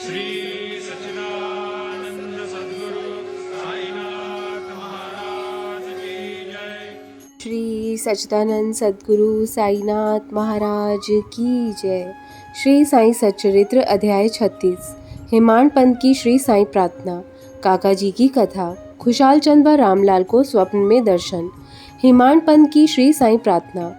श्री सच्चिदानंद सद्गुरु साईनाथ महाराज की जय। श्री सच्चिदानंद सद्गुरु साईनाथ महाराज की जय। श्री साईं सच्चरित्र अध्याय 36। हेमांड पंत की श्री साईं प्रार्थना। काका जी की कथा। खुशाल चंद व रामलाल को स्वप्न में दर्शन। हेमांड पंत की श्री साईं प्रार्थना।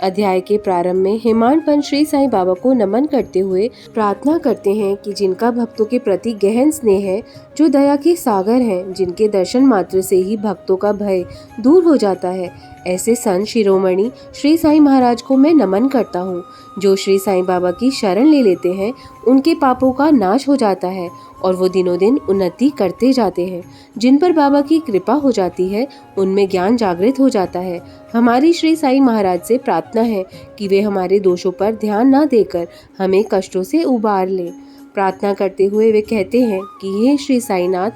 अध्याय के प्रारंभ में हेमांड पंत श्री साईं बाबा को नमन करते हुए प्रार्थना करते हैं कि जिनका भक्तों के प्रति गहन स्नेह है, जो दया के सागर हैं, जिनके दर्शन मात्र से ही भक्तों का भय दूर हो जाता है, ऐसे संत शिरोमणि श्री साईं महाराज को मैं नमन करता हूँ। जो श्री साईं बाबा की शरण ले लेते हैं, उनके पापों का नाश हो जाता है और वो दिनों दिन उन्नति करते जाते हैं। जिन पर बाबा की कृपा हो जाती है, उनमें ज्ञान जागृत हो जाता है। हमारी श्री साईं महाराज से प्रार्थना है कि वे हमारे दोषों पर ध्यान न देकर हमें कष्टों से उबार लें। प्रार्थना करते हुए वे कहते हैं कि हे श्री साईनाथ,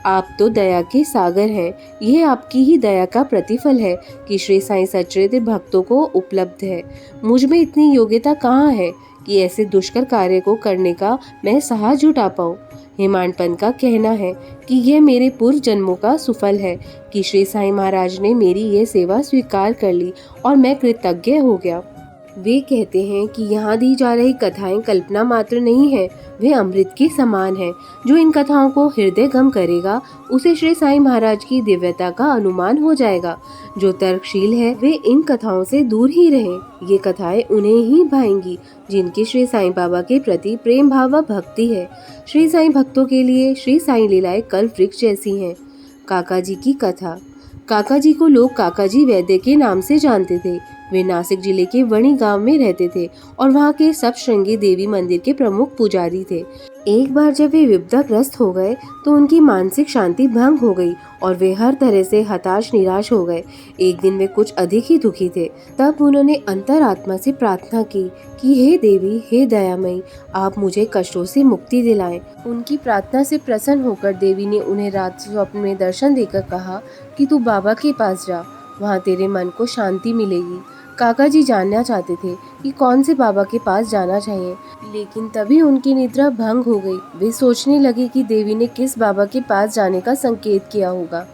आप तो दया के सागर हैं। यह आपकी ही दया का प्रतिफल है कि श्री साईं सच्चरित्र भक्तों को उपलब्ध है। मुझ में इतनी योग्यता कहाँ है कि ऐसे दुष्कर कार्य को करने का मैं साहस जुटा पाऊँ। हेमांड पंत का कहना है कि यह मेरे पूर्व जन्मों का सुफल है कि श्री साईं महाराज ने मेरी यह सेवा स्वीकार कर ली और मैं कृतज्ञ हो गया। वे कहते हैं कि यहाँ दी जा रही कथाएं कल्पना मात्र नहीं है, वे अमृत के समान है। जो इन कथाओं को हृदयगम करेगा, उसे श्री साईं महाराज की दिव्यता का अनुमान हो जाएगा। जो तर्कशील है, वे इन कथाओं से दूर ही रहें। ये कथाएं उन्हें ही भाएंगी जिनकी श्री साईं बाबा के प्रति प्रेम भाव व भक्ति है। श्री साईं भक्तों के लिए श्री साईं लीलाएं कल्प वृक्ष जैसी हैं। काका जी की कथा। काका जी को लोग काका जी वैद्य के नाम से जानते थे। वे नासिक जिले के वणी गांव में रहते थे और वहां के सप्तशृंगी देवी मंदिर के प्रमुख पुजारी थे। एक बार जब वे विपदाग्रस्त हो गए तो उनकी मानसिक शांति भंग हो गई और वे हर तरह से हताश निराश हो गए। एक दिन वे कुछ अधिक ही दुखी थे। तब उन्होंने अंतरात्मा से प्रार्थना की कि हे देवी, हे दयामयी, आप मुझे कष्टों से मुक्ति दिलाएं। उनकी प्रार्थना से प्रसन्न होकर देवी ने उन्हें रात स्वप्न में दर्शन देकर कहा कि तू बाबा के पास जा, वहाँ तेरे मन को शांति मिलेगी। काका जी जानना चाहते थे कि कौन से बाबा के पास जाना चाहिए, लेकिन तभी उनकी निद्रा भंग हो गई। वे सोचने लगे कि देवी ने किस बाबा के पास जाने का संकेत किया होगा।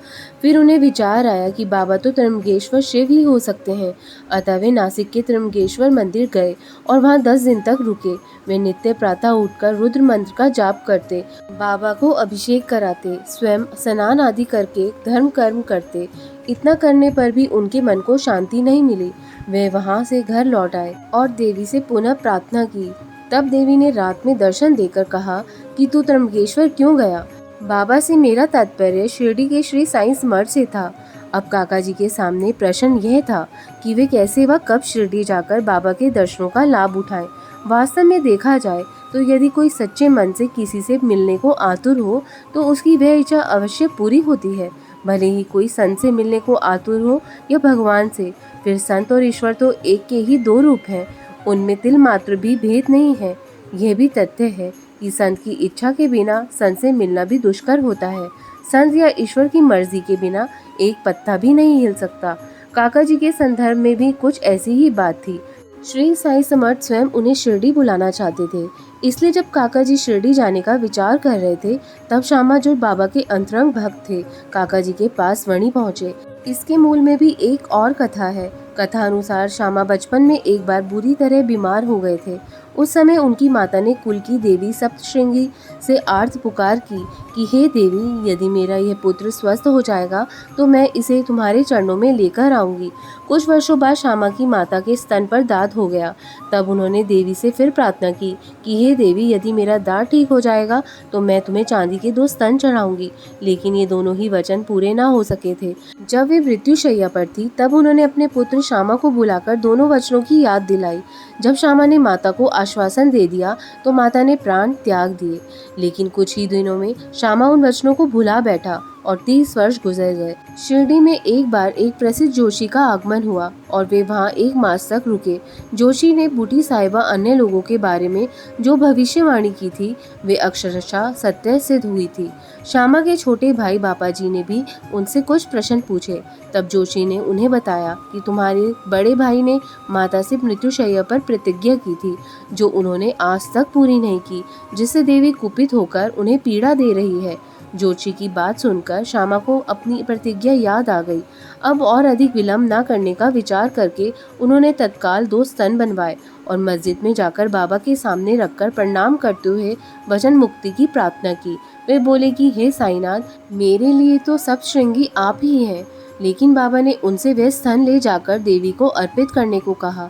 फिर उन्हें विचार आया कि बाबा तो त्र्यंबकेश्वर शिव ही हो सकते हैं। अतः वे नासिक के त्र्यंबकेश्वर मंदिर गए और वहां 10 दिन तक रुके। वे नित्य प्रातः उठकर रुद्र मंत्र का जाप करते, बाबा को अभिषेक कराते, स्वयं स्नान आदि करके धर्म कर्म करते। इतना करने पर भी उनके मन को शांति नहीं मिली। वे वहां से घर लौट आए और देवी से पुनः प्रार्थना की। तब देवी ने रात में दर्शन देकर कहा कि तू त्र्यंबकेश्वर क्यों गया? बाबा से मेरा तात्पर्य शिरडी के श्री साईं स्मर्त से था। अब काका जी के सामने प्रश्न यह था कि वे कैसे व कब शिरडी जाकर बाबा के दर्शनों का लाभ उठाएं। वास्तव में देखा जाए तो यदि कोई सच्चे मन से किसी से मिलने को आतुर हो तो उसकी वह इच्छा अवश्य पूरी होती है, भले ही कोई संत से मिलने को आतुर हो या भगवान से। फिर संत और ईश्वर तो एक के ही दो रूप हैं, उनमें तिल मात्र भी भेद नहीं है। यह भी तथ्य है कि संत की इच्छा के बिना संत से मिलना भी दुष्कर होता है। संत या ईश्वर की मर्जी के बिना एक पत्ता भी नहीं हिल सकता। काका जी के संदर्भ में भी कुछ ऐसी ही बात थी। श्री साईं समर्थ स्वयं उन्हें शिरडी बुलाना चाहते थे। इसलिए जब काका जी शिरडी जाने का विचार कर रहे थे, तब श्यामा जो बाबा के अंतरंग भक्त थे, काका जी के पास वहीं पहुंचे। इसके मूल में भी एक और कथा है। कथा अनुसार श्यामा बचपन में एक बार बुरी तरह बीमार हो गए थे। उस समय उनकी माता ने कुल की देवी सप्तशृंगी से आर्त पुकार की कि हे देवी, यदि मेरा यह पुत्र स्वस्थ हो जाएगा तो मैं इसे तुम्हारे चरणों में लेकर आऊंगी। कुछ वर्षों बाद श्यामा की माता के स्तन पर दाद हो गया। तब उन्होंने देवी से फिर प्रार्थना की कि हे देवी, यदि मेरा दाद ठीक हो जाएगा तो मैं तुम्हें चांदी के 2 स्तन चढ़ाऊंगी। लेकिन ये दोनों ही वचन पूरे ना हो सके थे। जब वे मृत्युशैया पर थी, तब उन्होंने अपने पुत्र श्यामा को बुलाकर दोनों वचनों की याद दिलाई। जब श्यामा ने माता को आश्वासन दे दिया तो माता ने प्राण त्याग दिए। लेकिन कुछ ही दिनों में श्यामा उन वचनों को भुला बैठा और 30 वर्ष गुजर गए। शिरडी में एक बार एक प्रसिद्ध जोशी का आगमन हुआ और वे वहां 1 मास तक रुके। जोशी ने बूटी साहिबा अन्य लोगों के बारे में जो भविष्यवाणी की थी, वे अक्षरशः सत्य सिद्ध हुई थी। श्यामा के छोटे भाई बापा जी ने भी उनसे कुछ प्रश्न पूछे। तब जोशी ने उन्हें बताया कि तुम्हारे बड़े भाई ने माता से मृत्युशैया पर प्रतिज्ञा की थी जो उन्होंने आज तक पूरी नहीं की, जिससे देवी कुपित होकर उन्हें पीड़ा दे रही है। जोशी की बात सुनकर श्यामा को अपनी प्रतिज्ञा याद आ गई। अब और अधिक विलंब न करने का विचार करके उन्होंने तत्काल 2 स्तन बनवाए और मस्जिद में जाकर बाबा के सामने रखकर प्रणाम करते हुए वचन मुक्ति की प्रार्थना की। वे बोले कि हे साईनाथ, मेरे लिए तो सब श्रृंगी आप ही हैं। लेकिन बाबा ने उनसे वे स्तन ले जाकर देवी को अर्पित करने को कहा।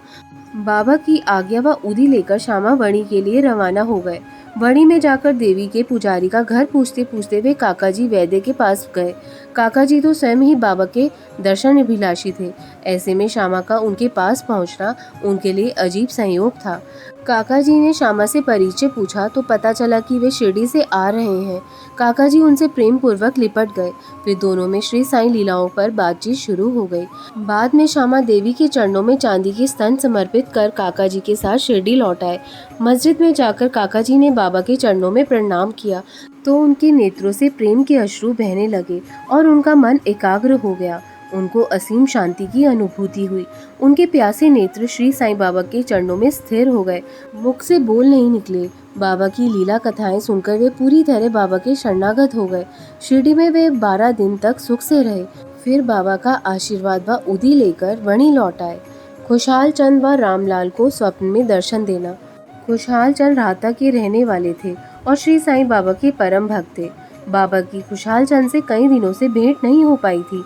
बाबा की आज्ञा व उदी लेकर श्यामा वणी के लिए रवाना हो गए। वणी में जाकर देवी के पुजारी का घर पूछते पूछते वे काकाजी वैद्य के पास गए। काकाजी तो स्वयं ही बाबा के दर्शन अभिलाषी थे। ऐसे में श्यामा का उनके पास पहुंचना उनके लिए अजीब संयोग था। काकाजी ने श्यामा से परिचय पूछा तो पता चला कि वे शिरडी से आ रहे हैं। काकाजी उनसे प्रेम पूर्वक लिपट गए। फिर दोनों में श्री साईं लीलाओं पर बातचीत शुरू हो गई। बाद में श्यामा देवी के चरणों में चांदी के स्तन समर्पित कर काकाजी के साथ शिरडी लौट आए। मस्जिद में जाकर काकाजी ने बाबा के चरणों में प्रणाम किया तो उनके नेत्रों से प्रेम के अश्रु बहने लगे और उनका मन एकाग्र हो गया। उनको असीम शांति की अनुभूति हुई। उनके प्यासे नेत्र श्री साईं बाबा के चरणों में स्थिर हो गए। मुख से बोल नहीं निकले। बाबा की लीला कथाएं सुनकर वे पूरी तरह बाबा के शरणागत हो गए। शिरडी में वे 12 दिन तक सुख से रहे। फिर बाबा का आशीर्वाद व उदी लेकर वणी लौट आए। खुशहाल चंद व रामलाल को स्वप्न में दर्शन देना। खुशहाल चंद राहता के रहने वाले थे और श्री साईं बाबा के परम भक्त थे। बाबा की खुशहाल चंद से कई दिनों से भेंट नहीं हो पाई थी,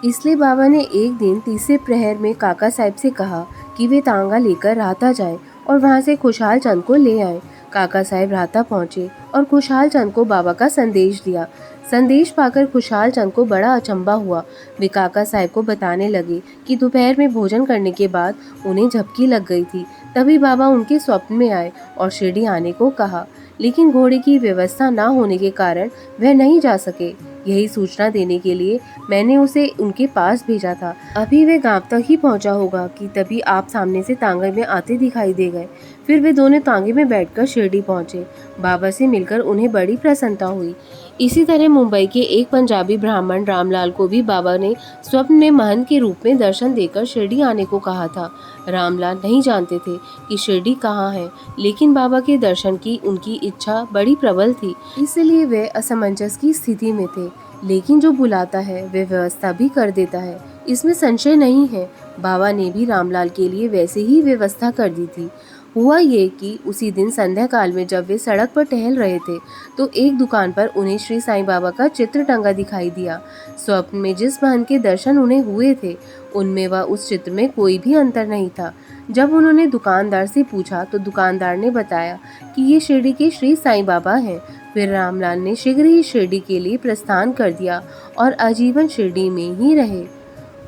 इसलिए बाबा ने एक दिन तीसरे प्रहर में काका साहब से कहा कि वे तांगा लेकर राहता जाएं और वहां से खुशहाल चंद को ले आएं। काका साहब राहता पहुंचे और खुशहाल चंद को बाबा का संदेश दिया। संदेश पाकर खुशहाल चंद को बड़ा अचंभा हुआ। वे काका साहब को बताने लगे कि दोपहर में भोजन करने के बाद उन्हें झपकी लग गई थी। तभी बाबा उनके स्वप्न में आए और शिरडी आने को कहा, लेकिन घोड़े की व्यवस्था न होने के कारण वह नहीं जा सके। यही सूचना देने के लिए मैंने उसे उनके पास भेजा था। अभी वह गांव तक ही पहुंचा होगा कि तभी आप सामने से तांगे में आते दिखाई दे गए। फिर वे दोनों तांगे में बैठकर शिरडी पहुंचे। बाबा से मिलकर उन्हें बड़ी प्रसन्नता हुई। इसी तरह मुंबई के एक पंजाबी ब्राह्मण रामलाल को भी बाबा ने स्वप्न में महंत के रूप में दर्शन देकर शिरडी आने को कहा था। रामलाल नहीं जानते थे कि शिरडी कहाँ है, लेकिन बाबा के दर्शन की उनकी इच्छा बड़ी प्रबल थी, इसलिए वे असमंजस की स्थिति में थे। लेकिन जो बुलाता है वे व्यवस्था भी कर देता है, इसमें संशय नहीं है। बाबा ने भी रामलाल के लिए वैसे ही व्यवस्था कर दी थी। हुआ ये कि उसी दिन संध्या काल में जब वे सड़क पर टहल रहे थे तो एक दुकान पर उन्हें श्री साईं बाबा का चित्र टंगा दिखाई दिया। स्वप्न में जिस महंत के दर्शन उन्हें हुए थे उनमें व उस चित्र में कोई भी अंतर नहीं था। जब उन्होंने दुकानदार से पूछा तो दुकानदार ने बताया कि ये शिरडी के श्री साईं बाबा हैं। फिर रामलाल ने शीघ्र ही शिरडी के लिए प्रस्थान कर दिया और आजीवन शिरडी में ही रहे।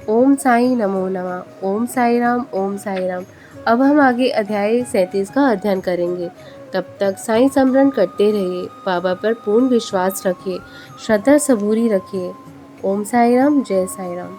ओम साई नमो नमः। ओम साई राम। ओम साई राम। अब हम आगे अध्याय 37 का अध्ययन करेंगे। तब तक साईं स्मरण करते रहिए, बाबा पर पूर्ण विश्वास रखिए, श्रद्धा सबूरी रखिए। ओम साई राम। जय साई राम।